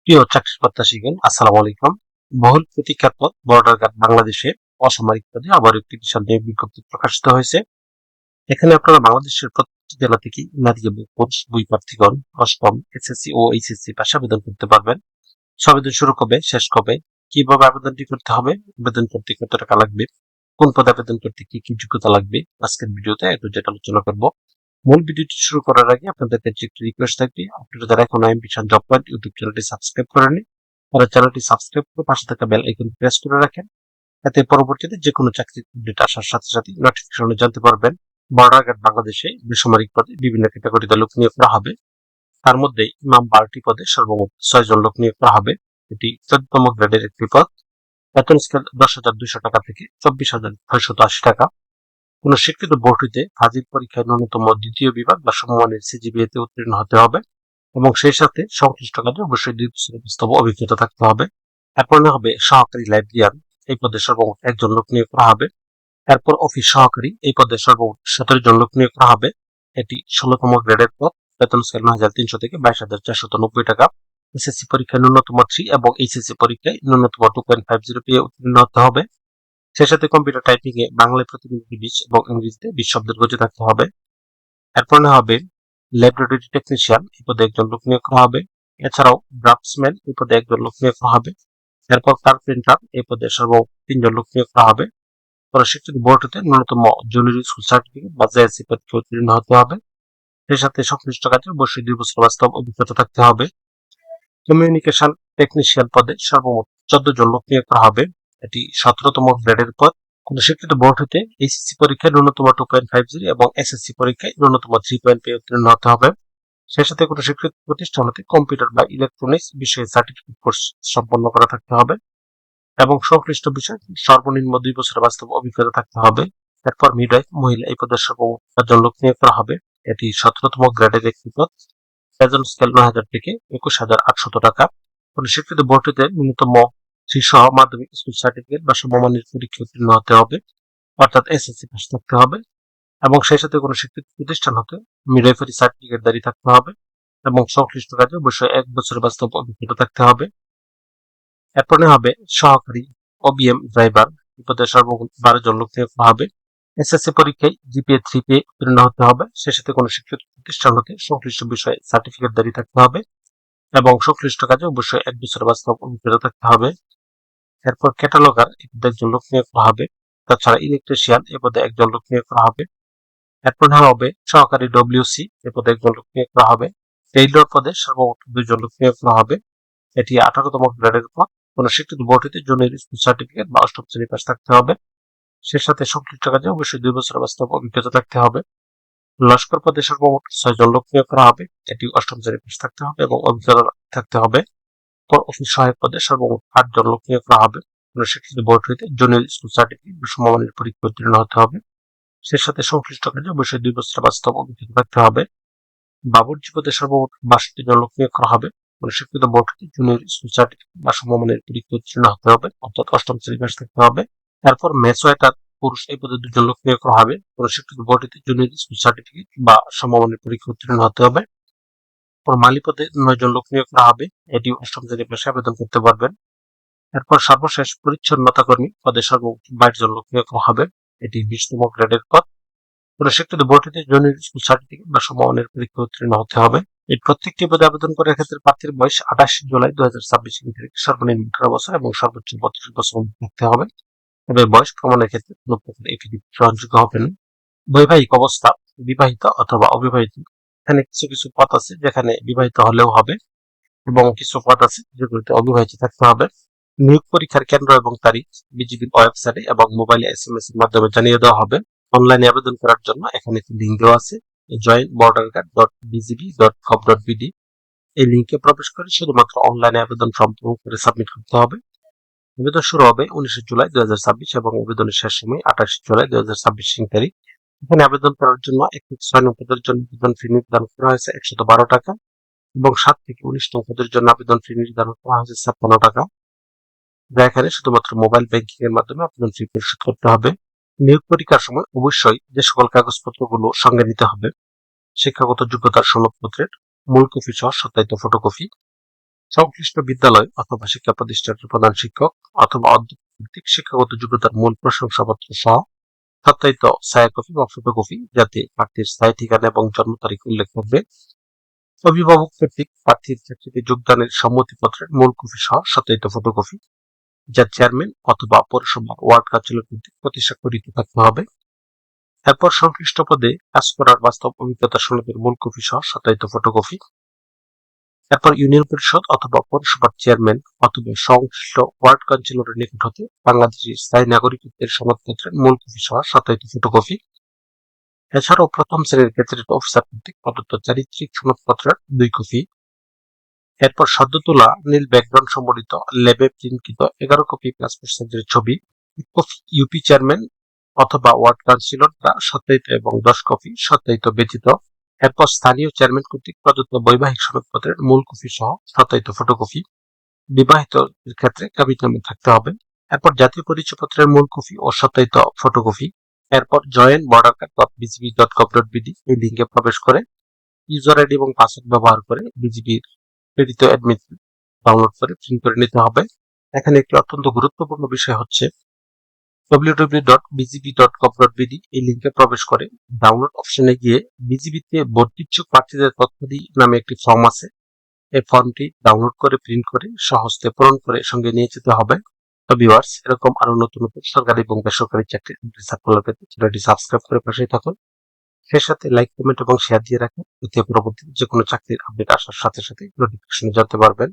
প্রিয় চাকরি প্রত্যাশীগণ, আসসালামু আলাইকুম। বহুল প্রতীক্ষার পর বর্ডার গার্ড বাংলাদেশে অসামরিক পদে আবার একটি বিশাল নিয়োগ বিজ্ঞপ্তি প্রকাশিত হয়েছে। এখানে আপনারা বাংলাদেশের প্রত্যেকটি জেলা থেকে মেধাবী পুরুষ দুই প্রার্থীগণ অষ্টম এসএসসি ও এইচএসসি পাশে আবেদন করতে পারবেন। আবেদন শুরু কবে, শেষ কবে, কিভাবে আবেদনটি করতে হবে, আবেদন করতে কত টাকা লাগবে, কোন পদে আবেদন করতে কি কি যোগ্যতা লাগবে, আজকের ভিডিওতে একটু যেটা আলোচনা করবো। মূল ভিডিওটি শুরু করার আগে আপনাদের কাছে একটি রিকোয়েস্ট থাকবে, আপনারা যারা এখন অ্যাম্বিশন জব পয়েন্ট ইউটিউব চ্যানেলটি সাবস্ক্রাইব করেননি, তারা চ্যানেলটি সাবস্ক্রাইব করে পাশে থাকা বেল আইকন প্রেস করে রাখেন। এতে পরবর্তীতে যে কোনো চাকরির আপডেট আসার সাথে সাথে নোটিফিকেশনে জানতে পারবেন। বর্ডার গার্ড বাংলাদেশে বেসামরিক পদে বিভিন্ন ক্যাটাগরিতে লোক নিয়োগ করা হবে। তার মধ্যে ইমাম 12টি পদে সর্বমোট 6 জন লোক নিয়োগ করা হবে। এটি 14তম গ্রেডের একটি পদ। বেতন স্কেল 10,200 টাকা থেকে 24,680 টাকা। কোন স্বীকৃত বোর্ড হইতে ফাজিল পরীক্ষায় ন্যূনতম দ্বিতীয় বিভাগ বা সমমানের সিজিপিএ তে উত্তীর্ণ হতে হবে এবং সেই সাথে সংশ্লিষ্ট কাজে অবশ্যই 2 বছরের বাস্তব অভিজ্ঞতা থাকতে হবে। এরপর হবে সহকারী লাইব্রেরিয়ান, এই পদে সর্বমোট 1 জন লোক নিয়োগ করা হবে। এরপর অফিস সহকারী, এই পদে সর্বমোট 17 জন লোক নিয়োগ করা হবে। এটি 16তম গ্রেডের পদ। বেতন স্কেল 9,300 থেকে 22,490 টাকা। এসএসসি পরীক্ষায় ন্যূনতম 3 এবং এইচএসসি পরীক্ষায় ন্যূনতম 2.50 পেয়ে উত্তীর্ণ হতে হবে। সেই সাথে কম্পিউটার টাইপিং এ বাংলায় প্রতিনিধি 20 এবং ইংরেজিতে 20 শব্দের গতি থাকতে হবে। এরপর হবে ল্যাবরেটরি টেকনিশিয়ান, এই পদে 1 জন লোক নিয়োগ করা হবে। এছাড়াও ড্রাফটসম্যান, এই পদে 1 জন লোক নিয়োগ করা হবে। এরপর কার্পেন্টার, এই পদে সর্বমোট 3 জন লোক নিয়োগ করা হবে। প্রশিক্ষিত বোর্ড হতে ন্যূনতম জুনিয়র স্কুল সার্টিফিকেট বা জেএসসি পরীক্ষা উত্তীর্ণ হতে হবে। সেই সাথে সংশ্লিষ্ট কাজে অবশ্যই 2 বছর বাস্তব অভিজ্ঞতা থাকতে হবে। কমিউনিকেশন টেকনিশিয়ান পদে সর্বমোট 14 জন লোক নিয়োগ করা হবে। এটি 17তম গ্রেডের পদ। কোন স্বীকৃত বোর্ড হতে এইচএসসি পরীক্ষায় ন্যূনতম 2.50 এবং এসএসসি পরীক্ষায় ন্যূনতম 3 পয়েন্ট পেয়ে উত্তীর্ণ হতে হবে। সেই সাথে কোনো স্বীকৃত প্রতিষ্ঠান হতে কম্পিউটার বা ইলেকট্রনিক্স বিষয়ে সার্টিফিকেট কোর্স সম্পন্ন করা থাকতে হবে এবং সংশ্লিষ্ট বিষয়ে সর্বনিম্ন 2 বছরের বাস্তব অভিজ্ঞতা থাকতে হবে। এরপর মিডওয়াইফ মহিলা, এই পদের সর্বমোট 4 জন লোক নিয়োগ করা হবে। এটি 17তম গ্রেডের একটি পদ। বেতন স্কেল 9,000 থেকে 21,800 টাকা। কোন স্বীকৃত বোর্ড হতে ন্যূনতম শীর্ষ মাধ্যমিক স্কুল সার্টিফিকেট বা সমমানের পরীক্ষা উত্তীর্ণ হতে হবে, অর্থাৎ এসএসসি পাস থাকতে হবে এবং সেই সাথে কোনো স্বীকৃত প্রতিষ্ঠান হতে মিডওয়াইফারি সার্টিফিকেট দাঁড়ি থাকতে হবে এবং সংশ্লিষ্ট কাজে অবশ্যই 1 বছরের বাস্তব অভিজ্ঞতা থাকতে হবে। এরপর হবে সহকারী ওবিএম ড্রাইভার, পদে সর্বমোট 12 জন লোক নিয়োগ করা হবে। এসএসসি পরীক্ষায় জিপিএ 3 পেয়ে উত্তীর্ণ হতে হবে। সেই সাথে কোনো স্বীকৃত প্রতিষ্ঠান হতে সংশ্লিষ্ট বিষয়ে সার্টিফিকেট দাঁড়িয়ে থাকতে হবে এবং সংশ্লিষ্ট কাজে অবশ্যই 1 বছরের বাস্তব অভিজ্ঞতা থাকতে হবে। এরপর ক্যাটালগার, এই পদে 1 জন লোক নিয়োগ করা হবে। তাছাড়া ইলেকট্রিশিয়ান, এই পদে 1 জন লোক নিয়োগ করা হবে। এরপর হবে সহকারী ডব্লিউসি, এই পদে 1 জন লোক নিয়োগ করা হবে। টেইলর পদে সর্বমোট 2 জন লোক নিয়োগ করা হবে। এটি 18তম গ্রেডের পদ। কোন স্বীকৃত বোর্ড হতে জুনিয়র স্কুল সার্টিফিকেট বা অষ্টম শ্রেণী পাস থাকতে হবে। সে সাথে সংশ্লিষ্ট কাজে অবশ্যই 2 বছরের বাস্তব অভিজ্ঞতা থাকতে হবে। লস্কর পদে সর্বমোট 6 জন লোক নিয়োগ করা হবে। এটি অষ্টম শ্রেণী পাস থাকতে হবে এবং অভিজ্ঞতা থাকতে হবে। অফিস সহায়ক পদে সর্বমোট 8 জন লোক নিয়োগ করা হবে। কোন স্বীকৃত বোর্ড হইতে জুনিয়র স্কুল সার্টিফিকেট বা সমমানের পরীক্ষা উত্তীর্ণ হতে হবে। সে সাথে সংশ্লিষ্ট কাজে অবশ্যই 2 বছরের বাস্তব অভিজ্ঞতা থাকতে হবে। বাবুর্চি পদে সর্বমোট 62 জন লোক নিয়োগ করা হবে। কোন স্বীকৃত বোর্ড হতে জুনিয়র স্কুল সার্টিফিকেট বা সমমানের পরীক্ষা উত্তীর্ণ হতে হবে, অর্থাৎ অষ্টম শ্রেণী পাস থাকতে হবে। এরপর মেসোয়েটার পুরুষ, এই পদে 2 জন লোক নিয়োগ করা হবে। কোন স্বীকৃত বোর্ড হতে জুনিয়র স্কুল সার্টিফিকেট বা সমমানের পরীক্ষা উত্তীর্ণ হতে হবে। মালি পদে 9 জন লোক নিয়োগ করা হবে। এটি অষ্টম শ্রেণী পাশে আবেদন করতে পারবেন। এরপর সর্বশেষ পরিচ্ছন্নতা কর্মী পদে সর্বমোট 22 জন লোক নিয়োগ করা হবে। এটি 20তম গ্রেডের পদ। কোন স্বীকৃত বোর্ড হতে জুনিয়র স্কুল সার্টিফিকেট বা সমমানের পরীক্ষা উত্তীর্ণ হতে হবে। এই প্রত্যেকটি পদে আবেদন করার ক্ষেত্রে প্রার্থীর বয়স 28 জুলাই 2026 থেকে সর্বনিম্ন 18 বছর এবং সর্বোচ্চ 32 বছর থাকতে হবে। তবে বয়স প্রমাণের ক্ষেত্রে কোনো প্রকার এফিডেভিট গ্রহণযোগ্য হবে না। বৈবাহিক অবস্থা, বিবাহিত অথবা অবিবাহিত, এখানে কিছু কিছু পদ আছে যেখানে বিবাহিত হলেও হবে এবং কিছু পদ আছে যেগুলোতে অবিবাহিত থাকতে হবে। নিয়োগ পরীক্ষার কেন্দ্র এবং তারিখ বিজিবির ওয়েবসাইটে এবং মোবাইলে এসএমএস এর মাধ্যমে জানিয়ে দেওয়া হবে। অনলাইনে আবেদন করার জন্য এখানে একটি লিঙ্ক দেওয়া আছে, joinborderguard.bgb.gov.bd। এই লিঙ্কে প্রবেশ করে শুধুমাত্র অনলাইনে আবেদন ফর্ম পূরণ করে সাবমিট করতে হবে। আবেদন শুরু হবে 19 জুলাই 2026 এবং আবেদনের শেষ সময় 28 জুলাই 2026 তারিখ। এখানে আবেদন করার জন্য 1 থেকে 6 নং পদের জন্য আবেদন ফি নির্ধারণ করা হয়েছে 112 টাকা এবং 7 থেকে 19 নং পদের জন্য আবেদন ফি নির্ধারণ করা হয়েছে 56 টাকা। এখানে শুধুমাত্র মোবাইল ব্যাংকিং এর মাধ্যমে আবেদন ফি পরিশোধ করতে হবে। নিয়োগ পরীক্ষার সময় অবশ্যই যে সকল কাগজপত্রগুলো সঙ্গে নিতে হবে: শিক্ষাগত যোগ্যতার সনদপত্রের মূল কপি সহ সত্যায়িত ফটোকপি, সংশ্লিষ্ট বিদ্যালয় অথবা শিক্ষা প্রতিষ্ঠানের প্রধান শিক্ষক অথবা অধ্যক্ষ কর্তৃক শিক্ষাগত যোগ্যতার মূল প্রশংসাপত্র সহ সত্যায়িত ছায়াকপি বা ফটোকপি, যাতে প্রার্থীর স্থায়ী ঠিকানা এবং জন্ম তারিখ উল্লেখ থাকবে। অভিভাবক কর্তৃক প্রার্থীর চাকরিতে যোগদানের সম্মতিপত্রের মূল কপি সহ সত্যায়িত ফটোকপি, যা চেয়ারম্যান অথবা পৌরসভার ওয়ার্ড কাউন্সিলর কর্তৃক প্রতি স্বাক্ষরিত থাকতে হবে। এরপর সংশ্লিষ্ট পদে কাজ করার বাস্তব অভিজ্ঞতা সনদের মূল কপি সহ সত্যায়িত ফটোকপি। এরপর ইউনিয়ন পরিষদ অথবা পৌরসভার চেয়ারম্যান অথবা সংশ্লিষ্ট ওয়ার্ড কাউন্সিলরের নিকট হতে বাংলাদেশী স্থায়ী নাগরিকত্বের সনদপত্রের মূল কপি সহ সত্যায়িত ফটোকপি। এছাড়াও প্রথম শ্রেণীর গেজেটেড অফিসার কর্তৃক প্রদত্ত চারিত্রিক সনদপত্রের 2 কপি। এরপর সদ্য তোলা নীল ব্যাকগ্রাউন্ড সম্বলিত ল্যাবে প্রিন্টকৃত 11 কপি পাসপোর্ট সাইজের ছবি, ইউপি চেয়ারম্যান অথবা ওয়ার্ড কাউন্সিলর দ্বারা সত্যায়িত এবং 10 কপি সত্যায়িত ব্যতীত। এরপর স্থানীয় চেয়ারম্যান কর্তৃক প্রদত্ত বৈবাহিক সনদপত্রের মূল কপি সহ সত্যায়িত ফটোকপি, বিবাহিত ক্ষেত্রে কাবিননামা থাকতে হবে। এরপর জাতীয় পরিচয়পত্রের মূল কপি ও সত্যায়িত ফটোকপি। এরপর joinbordercard.bgb.gov.bd এই লিঙ্কে প্রবেশ করে ইউজার আইডি এবং পাসওয়ার্ড ব্যবহার করে বিজিবির প্রেরিত অ্যাডমিট ডাউনলোড করে প্রিন্ট করে নিতে হবে। এখানে একটি অত্যন্ত গুরুত্বপূর্ণ বিষয় হচ্ছে www.bgb.gov.bd এই লিঙ্কে প্রবেশ করে ডাউনলোড অপশনে গিয়ে বিজিবিতে ভর্তি ইচ্ছুক প্রার্থীদের তথ্যাদি নামে একটি ফর্ম আছে, এই ফর্মটি ডাউনলোড করে প্রিন্ট করে সহজে পূরণ করে সঙ্গে নিয়ে যেতে হবে। তো ভিউয়ার্স, এরকম আরো নতুন নতুন সরকারি এবং বেসরকারি চাকরির সার্কুলার পেতে চ্যানেলটি সাবস্ক্রাইব করে পাশেই থাকুন। সেই সাথে লাইক, কমেন্ট এবং শেয়ার দিয়ে রাখুন, এতে পরবর্তীতে যে কোনো চাকরির আপডেট আসার সাথে সাথে নোটিফিকেশনে জানতে পারবেন।